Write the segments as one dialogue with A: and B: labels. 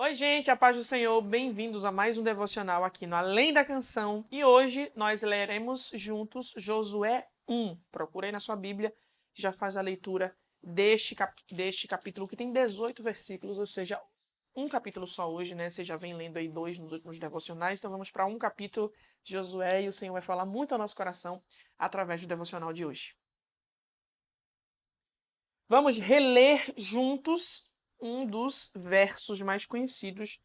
A: Oi, gente, a paz do Senhor, bem-vindos a mais um devocional aqui no Além da Canção. E hoje nós leremos juntos Josué 1. Procurei na sua Bíblia, já faz a leitura deste capítulo que tem 18 versículos, ou seja, um capítulo só hoje, né? Você já vem lendo aí dois nos últimos devocionais, então vamos para um capítulo de Josué e o Senhor vai falar muito ao nosso coração através do devocional de hoje. Vamos reler juntos um dos versos mais conhecidos,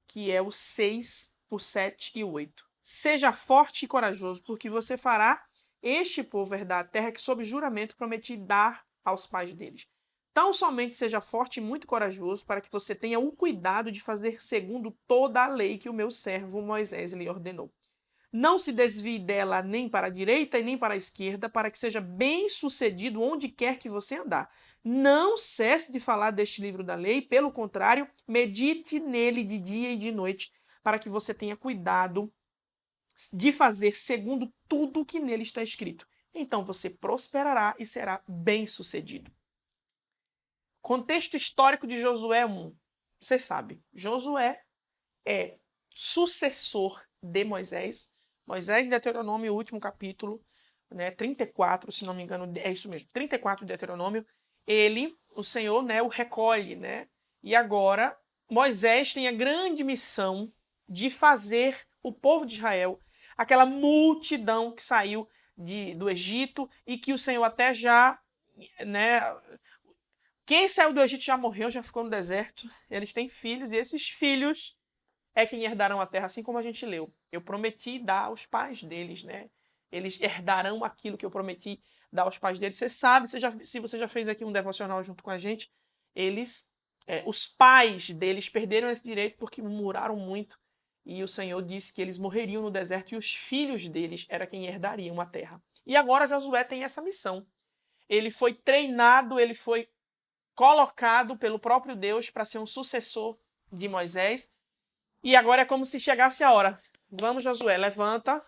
A: que é o 6, o 7 e o 8. Seja forte e corajoso, porque você fará este povo herdar a terra que sob juramento prometi dar aos pais deles. Tão somente seja forte e muito corajoso, para que você tenha o cuidado de fazer segundo toda a lei que o meu servo Moisés lhe ordenou. Não se desvie dela nem para a direita e nem para a esquerda, para que seja bem sucedido onde quer que você andar. Não cesse de falar deste livro da lei, pelo contrário, medite nele de dia e de noite, para que você tenha cuidado de fazer segundo tudo o que nele está escrito. Então você prosperará e será bem sucedido. Contexto histórico de Josué 1. Você sabe, Josué é sucessor de Moisés. Moisés, em Deuteronômio, o último capítulo, né, 34, se não me engano, é isso mesmo, 34 de Deuteronômio, o Senhor, né, o recolhe, né? E agora Moisés tem a grande missão de fazer o povo de Israel, aquela multidão que saiu do Egito e que o Senhor até já, né, quem saiu do Egito já morreu, já ficou no deserto. Eles têm filhos e esses filhos é quem herdarão a terra, assim como a gente leu. Eu prometi dar aos pais deles, né? Eles herdarão aquilo que eu prometi dar aos pais deles. Você sabe, se você já fez aqui um devocional junto com a gente, os pais deles perderam esse direito porque murmuraram muito. E o Senhor disse que eles morreriam no deserto e os filhos deles era quem herdariam a terra. E agora Josué tem essa missão. Ele foi treinado, ele foi colocado pelo próprio Deus para ser um sucessor de Moisés. E agora é como se chegasse a hora. Vamos, Josué, levanta,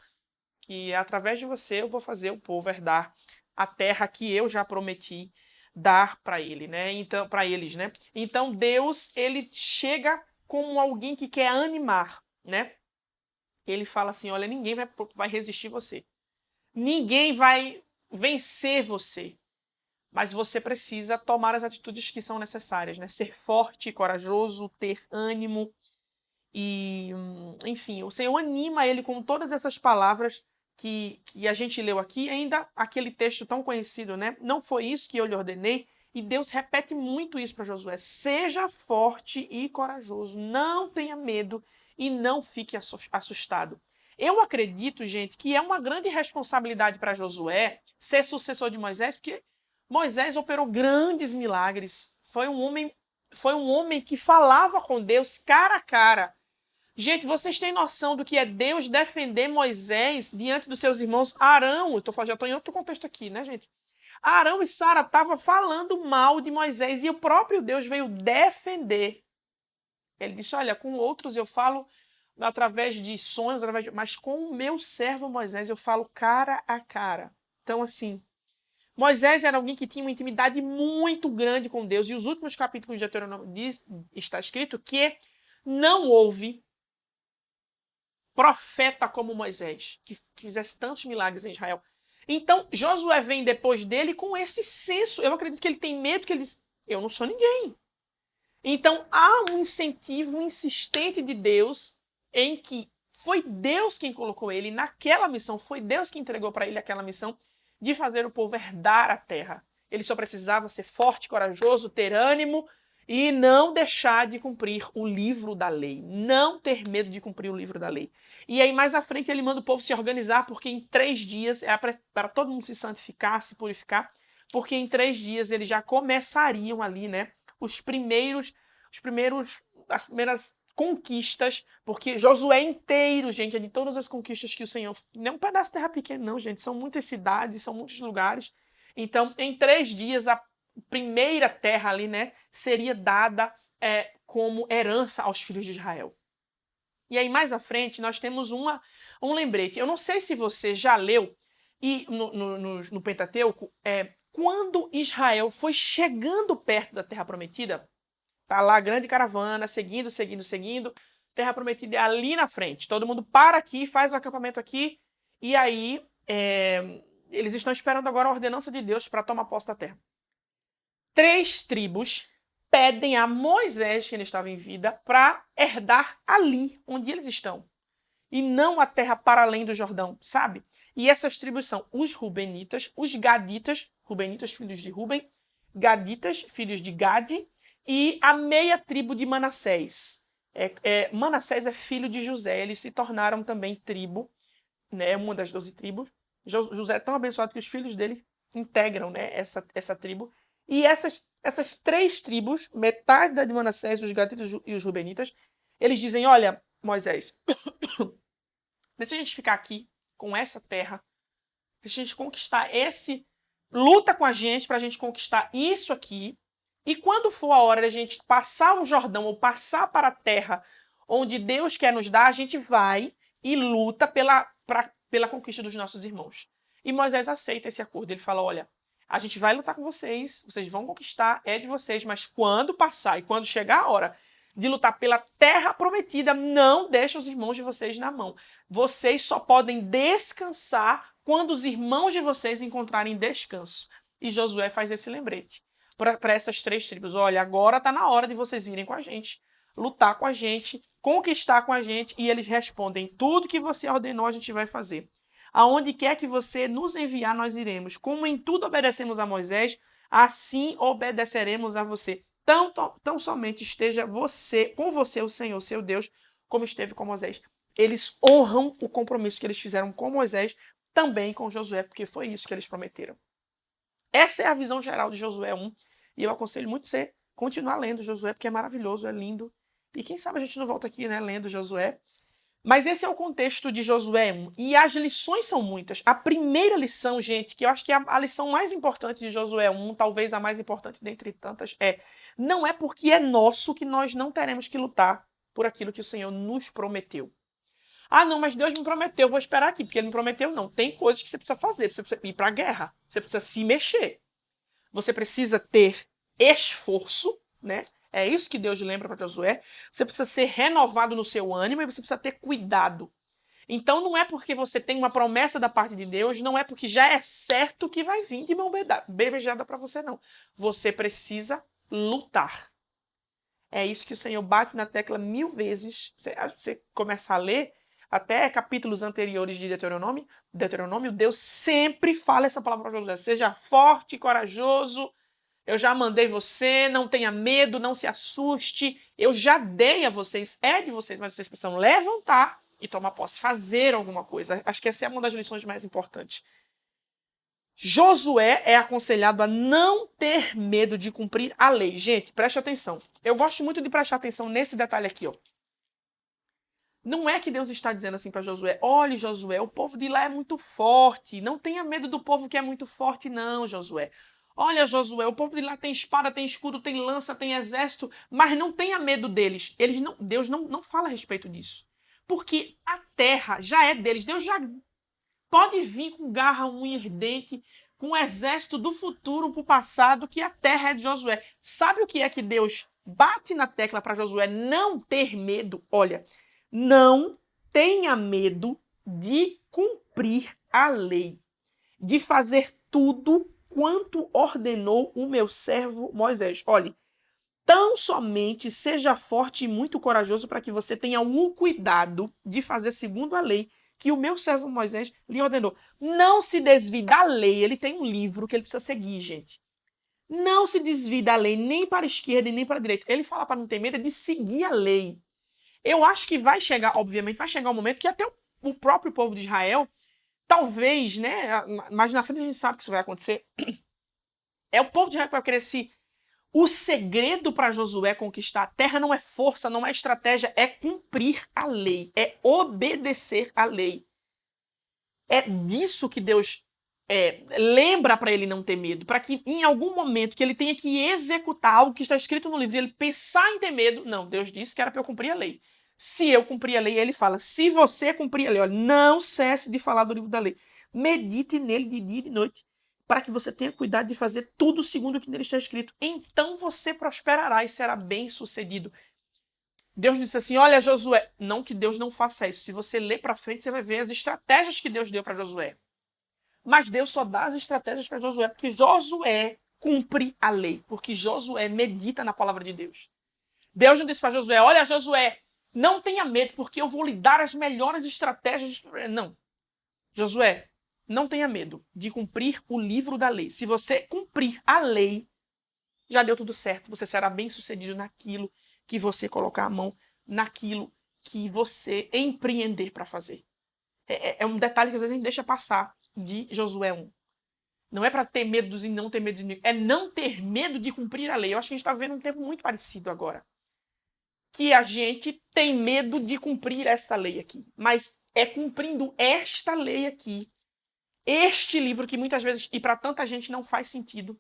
A: que através de você eu vou fazer o povo herdar a terra que eu já prometi dar para ele, né? Então, para eles, né? Então Deus, ele chega como alguém que quer animar, né? Ele fala assim: olha, ninguém vai resistir você. Ninguém vai vencer você. Mas você precisa tomar as atitudes que são necessárias, né? Ser forte, corajoso, ter ânimo. E, enfim, o Senhor anima ele com todas essas palavras que a gente leu aqui, ainda aquele texto tão conhecido, né? Não foi isso que eu lhe ordenei. E Deus repete muito isso para Josué: seja forte e corajoso, não tenha medo e não fique assustado. Eu acredito, gente, que é uma grande responsabilidade para Josué ser sucessor de Moisés, porque Moisés operou grandes milagres. Foi um homem que falava com Deus cara a cara. Gente, vocês têm noção do que é Deus defender Moisés diante dos seus irmãos? Arão, já estou em outro contexto aqui, né, gente? Arão e Sara estavam falando mal de Moisés e o próprio Deus veio defender. Ele disse: olha, com outros eu falo através de sonhos, mas com o meu servo Moisés eu falo cara a cara. Então, assim, Moisés era alguém que tinha uma intimidade muito grande com Deus. E os últimos capítulos de Deuteronômio está escrito que não houve profeta como Moisés, que fizesse tantos milagres em Israel. Então, Josué vem depois dele com esse senso. Eu acredito que ele tem medo, que ele diz: eu não sou ninguém. Então, há um incentivo insistente de Deus em que foi Deus quem colocou ele naquela missão, foi Deus que entregou para ele aquela missão de fazer o povo herdar a terra. Ele só precisava ser forte, corajoso, ter ânimo e não deixar de cumprir o livro da lei. Não ter medo de cumprir o livro da lei. E aí, mais à frente, ele manda o povo se organizar, porque em 3 dias é para todo mundo se santificar, se purificar, porque em 3 dias eles já começariam ali, né? As primeiras conquistas, porque Josué inteiro, gente, é de todas as conquistas que o Senhor... Não é um pedaço de terra pequena, não, gente. São muitas cidades, são muitos lugares. Então, em 3 dias, a primeira terra ali, né, seria dada como herança aos filhos de Israel. E aí, mais à frente, nós temos um lembrete. Eu não sei se você já leu e no Pentateuco, quando Israel foi chegando perto da Terra Prometida, Tá lá a grande caravana, seguindo. Terra Prometida é ali na frente. Todo mundo para aqui, faz o acampamento aqui, e aí eles estão esperando agora a ordenança de Deus para tomar posse da terra. 3 tribos pedem a Moisés, que ainda estava em vida, para herdar ali onde eles estão. E não a terra para além do Jordão, sabe? E essas tribos são os Rubenitas, os Gaditas, Rubenitas, filhos de Ruben, Gaditas, filhos de Gade, e a meia tribo de Manassés. Manassés é filho de José, eles se tornaram também tribo, né, uma das 12 tribos. José é tão abençoado que os filhos dele integram, né, essa tribo. E essas 3 tribos, metade da de Manassés, os Gaditas e os Rubenitas, eles dizem, olha, Moisés, deixa a gente ficar aqui com essa terra, deixa a gente conquistar luta com a gente para a gente conquistar isso aqui, e quando for a hora de a gente passar o Jordão ou passar para a terra onde Deus quer nos dar, a gente vai e luta pela conquista dos nossos irmãos. E Moisés aceita esse acordo, ele fala, olha, a gente vai lutar com vocês vão conquistar, é de vocês, mas quando passar e quando chegar a hora de lutar pela terra prometida, não deixa os irmãos de vocês na mão. Vocês só podem descansar quando os irmãos de vocês encontrarem descanso. E Josué faz esse lembrete para essas 3 tribos. Olha, agora está na hora de vocês virem com a gente, lutar com a gente, conquistar com a gente. E eles respondem, tudo que você ordenou a gente vai fazer. Aonde quer que você nos enviar, nós iremos. Como em tudo obedecemos a Moisés, assim obedeceremos a você. Tão somente esteja com você o Senhor, seu Deus, como esteve com Moisés. Eles honram o compromisso que eles fizeram com Moisés, também com Josué, porque foi isso que eles prometeram. Essa é a visão geral de Josué 1, e eu aconselho muito você continuar lendo Josué, porque é maravilhoso, é lindo. E quem sabe a gente não volta aqui, né, lendo Josué. Mas esse é o contexto de Josué 1, e as lições são muitas. A primeira lição, gente, que eu acho que é a lição mais importante de Josué 1, talvez a mais importante dentre tantas, não é porque é nosso que nós não teremos que lutar por aquilo que o Senhor nos prometeu. Ah, não, mas Deus me prometeu, vou esperar aqui, porque Ele me prometeu, não. Tem coisas que você precisa fazer, você precisa ir para a guerra, você precisa se mexer. Você precisa ter esforço, né? É isso que Deus lembra para Josué. Você precisa ser renovado no seu ânimo e você precisa ter cuidado. Então não é porque você tem uma promessa da parte de Deus, não é porque já é certo que vai vir de mão beijada para você, não. Você precisa lutar. É isso que o Senhor bate na tecla 1000 vezes. Você começa a ler, até capítulos anteriores de Deuteronômio, Deus sempre fala essa palavra para Josué. Seja forte e corajoso. Eu já mandei você, não tenha medo, não se assuste. Eu já dei a vocês, é de vocês, mas vocês precisam levantar e tomar posse, fazer alguma coisa. Acho que essa é uma das lições mais importantes. Josué é aconselhado a não ter medo de cumprir a lei. Gente, preste atenção. Eu gosto muito de prestar atenção nesse detalhe aqui, ó. Não é que Deus está dizendo assim para Josué, olhe, Josué, o povo de lá é muito forte. Não tenha medo do povo que é muito forte, não, Josué. Olha, Josué, o povo de lá tem espada, tem escudo, tem lança, tem exército, mas não tenha medo deles. Deus não fala a respeito disso. Porque a terra já é deles. Deus já pode vir com garra, unha, dente, com o exército do futuro para o passado, que a terra é de Josué. Sabe o que é que Deus bate na tecla para Josué não ter medo? Olha, não tenha medo de cumprir a lei, de fazer tudo quanto ordenou o meu servo Moisés. Olhe, tão somente seja forte e muito corajoso para que você tenha o cuidado de fazer segundo a lei que o meu servo Moisés lhe ordenou. Não se desvie da lei. Ele tem um livro que ele precisa seguir, gente. Não se desvie da lei nem para a esquerda e nem para a direita. Ele fala para não ter medo de seguir a lei. Eu acho que vai chegar, obviamente, vai chegar um momento que até o próprio povo de Israel, talvez, né, mas na frente a gente sabe que isso vai acontecer. É o povo de Israel que vai querer O segredo para Josué conquistar a terra não é força, não é estratégia, é cumprir a lei, é obedecer a lei. É disso que Deus lembra para ele não ter medo, para que em algum momento que ele tenha que executar algo que está escrito no livro e ele pensar em ter medo, não, Deus disse que era para eu cumprir a lei. Se eu cumprir a lei, ele fala, se você cumprir a lei, olha, não cesse de falar do livro da lei. Medite nele de dia e de noite, para que você tenha cuidado de fazer tudo segundo o que nele está escrito. Então você prosperará e será bem-sucedido. Deus disse assim, olha, Josué, não que Deus não faça isso. Se você ler para frente, você vai ver as estratégias que Deus deu para Josué. Mas Deus só dá as estratégias para Josué, porque Josué cumpre a lei, porque Josué medita na palavra de Deus. Deus não disse para Josué, olha, Josué, não tenha medo, porque eu vou lhe dar as melhores estratégias. Não. Josué, não tenha medo de cumprir o livro da lei. Se você cumprir a lei, já deu tudo certo. Você será bem-sucedido naquilo que você colocar a mão, naquilo que você empreender para fazer. É um detalhe que às vezes a gente deixa passar de Josué 1. Não é para ter medo dos e não ter medo dos inimigos. É não ter medo de cumprir a lei. Eu acho que a gente está vivendo um tempo muito parecido agora. Que a gente tem medo de cumprir essa lei aqui. Mas é cumprindo esta lei aqui, este livro que muitas vezes, e para tanta gente, não faz sentido.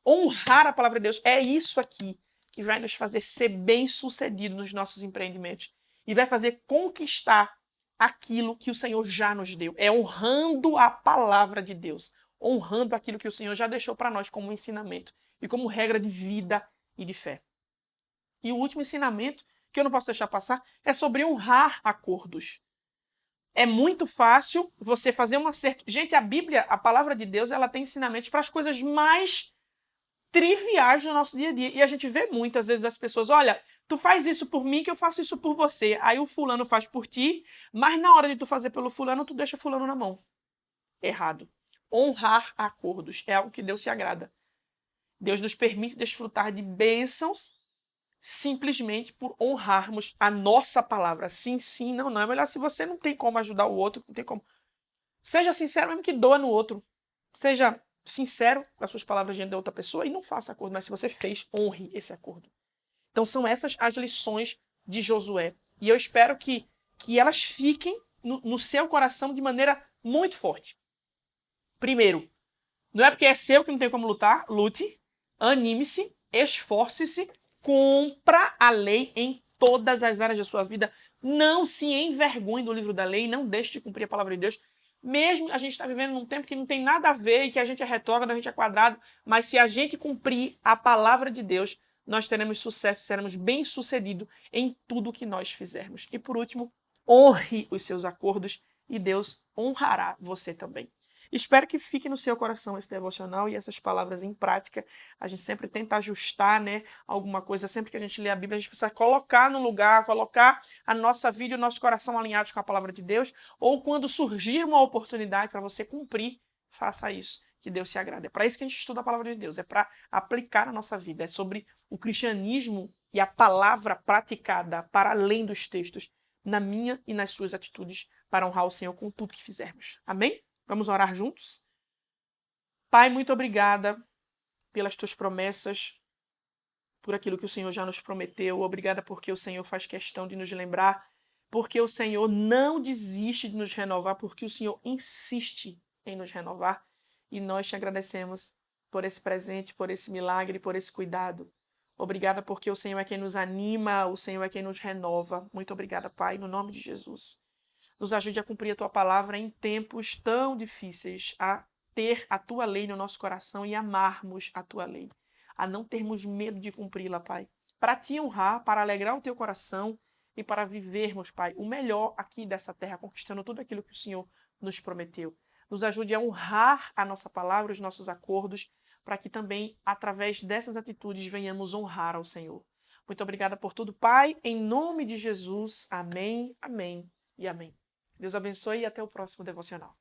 A: Honrar a palavra de Deus é isso aqui que vai nos fazer ser bem-sucedido nos nossos empreendimentos. E vai fazer conquistar aquilo que o Senhor já nos deu. É honrando a palavra de Deus. Honrando aquilo que o Senhor já deixou para nós como ensinamento. E como regra de vida e de fé. E o último ensinamento, que eu não posso deixar passar, é sobre honrar acordos. É muito fácil você fazer um acerto. Gente, a Bíblia, a palavra de Deus, ela tem ensinamentos para as coisas mais triviais do nosso dia a dia. E a gente vê muitas vezes as pessoas, olha, tu faz isso por mim que eu faço isso por você. Aí o fulano faz por ti, mas na hora de tu fazer pelo fulano, tu deixa o fulano na mão. Errado. Honrar acordos é algo que Deus se agrada. Deus nos permite desfrutar de bênçãos simplesmente por honrarmos a nossa palavra. Sim, sim, não, não. É melhor se você não tem como ajudar o outro, não tem como. Seja sincero, mesmo que doa no outro. Seja sincero com as suas palavras diante da outra pessoa e não faça acordo. Mas se você fez, honre esse acordo. Então são essas as lições de Josué. E eu espero que elas fiquem no seu coração de maneira muito forte. Primeiro, não é porque é seu que não tem como lutar. Lute, anime-se, esforce-se, cumpra a lei em todas as áreas da sua vida. Não se envergonhe do livro da lei, não deixe de cumprir a palavra de Deus. Mesmo a gente está vivendo num tempo que não tem nada a ver e que a gente é retrógrado, a gente é quadrado, mas se a gente cumprir a palavra de Deus, nós teremos sucesso, seremos bem-sucedidos em tudo que nós fizermos. E por último, honre os seus acordos e Deus honrará você também. Espero que fique no seu coração esse devocional e essas palavras em prática. A gente sempre tenta ajustar, né, alguma coisa. Sempre que a gente lê a Bíblia, a gente precisa colocar no lugar, colocar a nossa vida e o nosso coração alinhados com a palavra de Deus. Ou quando surgir uma oportunidade para você cumprir, faça isso, que Deus se agrade. É para isso que a gente estuda a palavra de Deus, é para aplicar na nossa vida. É sobre o cristianismo e a palavra praticada para além dos textos, na minha e nas suas atitudes, para honrar o Senhor com tudo que fizermos. Amém? Vamos orar juntos? Pai, muito obrigada pelas tuas promessas, por aquilo que o Senhor já nos prometeu. Obrigada porque o Senhor faz questão de nos lembrar, porque o Senhor não desiste de nos renovar, porque o Senhor insiste em nos renovar. E nós te agradecemos por esse presente, por esse milagre, por esse cuidado. Obrigada porque o Senhor é quem nos anima, o Senhor é quem nos renova. Muito obrigada, Pai, no nome de Jesus. Nos ajude a cumprir a Tua palavra em tempos tão difíceis, a ter a Tua lei no nosso coração e amarmos a Tua lei, a não termos medo de cumpri-la, Pai, para Te honrar, para alegrar o Teu coração e para vivermos, Pai, o melhor aqui dessa terra, conquistando tudo aquilo que o Senhor nos prometeu. Nos ajude a honrar a nossa palavra, os nossos acordos, para que também, através dessas atitudes, venhamos honrar ao Senhor. Muito obrigada por tudo, Pai, em nome de Jesus. Amém, amém e amém. Deus abençoe e até o próximo devocional.